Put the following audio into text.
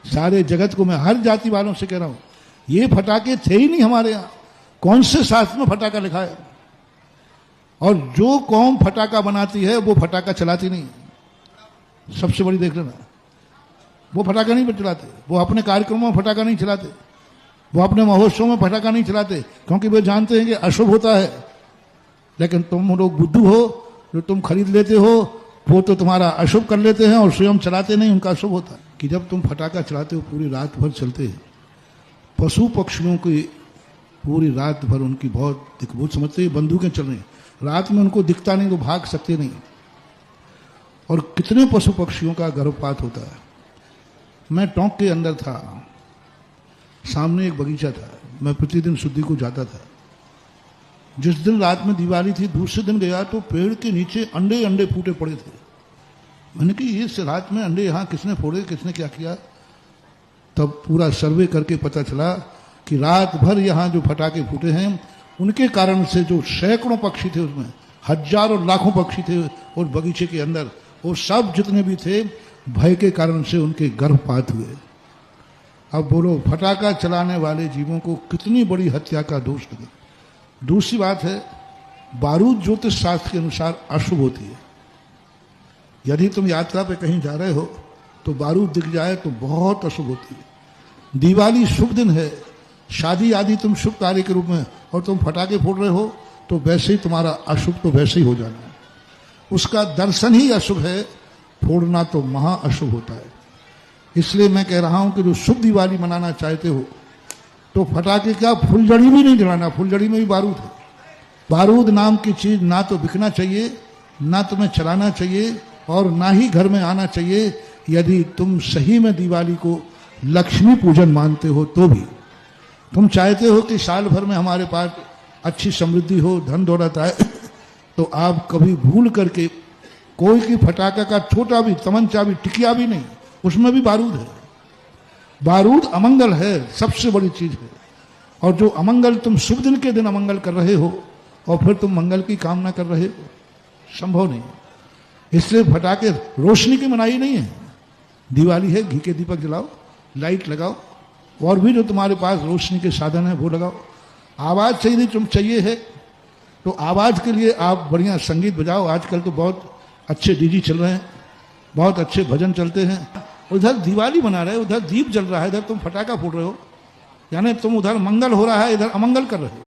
सारे जगत को मैं हर जाति वालों से कह रहा हूं, ये फटाके थे ही नहीं हमारे यहां। कौन से शास्त्र में फटाका लिखा है? और जो कौम फटाका बनाती है वो फटाका चलाती नहीं। सबसे बड़ी देख लेना, वो फटाका नहीं चलाते, वो अपने कार्यक्रमों में फटाका नहीं चलाते, वो अपने महोत्सव में फटाका नहीं चलाते, क्योंकि वे जानते हैं कि अशुभ होता है। लेकिन तुम लोग बुद्धू हो, जो तुम खरीद लेते हो वो तो तुम्हारा अशुभ कर लेते हैं और स्वयं चलाते नहीं, उनका अशुभ होता है। कि जब तुम फटाका चलाते हो पूरी रात भर चलते हैं, पशु पक्षियों की पूरी रात भर उनकी बहुत वो समझते हैं बंदूकें चल रही, रात में उनको दिखता नहीं, वो भाग सकते नहीं। और कितने पशु पक्षियों का गर्भपात होता है। मैं टोंक के अंदर था, सामने एक बगीचा था, मैं प्रतिदिन शुद्धि को जाता था। जिस दिन रात में दिवाली थी, दूसरे दिन गया तो पेड़ के नीचे अंडे अंडे फूटे पड़े थे। मैंने कहा ये रात में अंडे यहाँ किसने फोड़े, किसने क्या किया? तब पूरा सर्वे करके पता चला कि रात भर यहाँ जो फटाके फूटे हैं उनके कारण से जो सैकड़ों पक्षी थे, उसमें हजारों लाखों पक्षी थे और बगीचे के अंदर, वो सब जितने भी थे भय के कारण से उनके गर्भपात हुए। अब बोलो फटाका चलाने वाले जीवों को कितनी बड़ी हत्या का दोष लगे। दूसरी बात है, बारूद ज्योतिष शास्त्र के अनुसार अशुभ होती है। यदि तुम यात्रा पे कहीं जा रहे हो तो बारूद दिख जाए तो बहुत अशुभ होती है। दिवाली शुभ दिन है, शादी आदि तुम शुभ कार्य के रूप में, और तुम फटाके फोड़ रहे हो तो वैसे ही तुम्हारा अशुभ तो वैसे ही हो जाना है। उसका दर्शन ही अशुभ है, फोड़ना तो महा अशुभ होता है। इसलिए मैं कह रहा हूं कि जो शुभ दिवाली मनाना चाहते हो तो फटाके क्या, फुलझड़ी भी नहीं जलाना, फुलझड़ी में भी बारूद है। बारूद नाम की चीज ना तो बिकना चाहिए, ना तुम्हें चलाना चाहिए, और ना ही घर में आना चाहिए। यदि तुम सही में दिवाली को लक्ष्मी पूजन मानते हो तो भी, तुम चाहते हो कि साल भर में हमारे पास अच्छी समृद्धि हो, धन दौलत आए, तो आप कभी भूल करके कोई की फटाका का छोटा भी तमंचा भी, टिकिया भी नहीं, उसमें भी बारूद है। बारूद अमंगल है, सबसे बड़ी चीज है। और जो अमंगल तुम शुभ दिन के दिन अमंगल कर रहे हो और फिर तुम मंगल की कामना कर रहे हो, संभव नहीं। इसलिए फटाके रोशनी की मनाही नहीं है। दिवाली है, घी के दीपक जलाओ, लाइट लगाओ, और भी जो तुम्हारे पास रोशनी के साधन है वो लगाओ। आवाज चाहिए, तुम चाहिए है तो आवाज के लिए आप बढ़िया संगीत बजाओ। आजकल तो बहुत अच्छे डीजी चल रहे हैं, बहुत अच्छे भजन चलते हैं। उधर दिवाली मना रहे, उधर दीप जल रहा है, इधर तुम फटाका फोड़ रहे हो। यानी तुम उधर मंगल हो रहा है, इधर अमंगल कर रहे हो।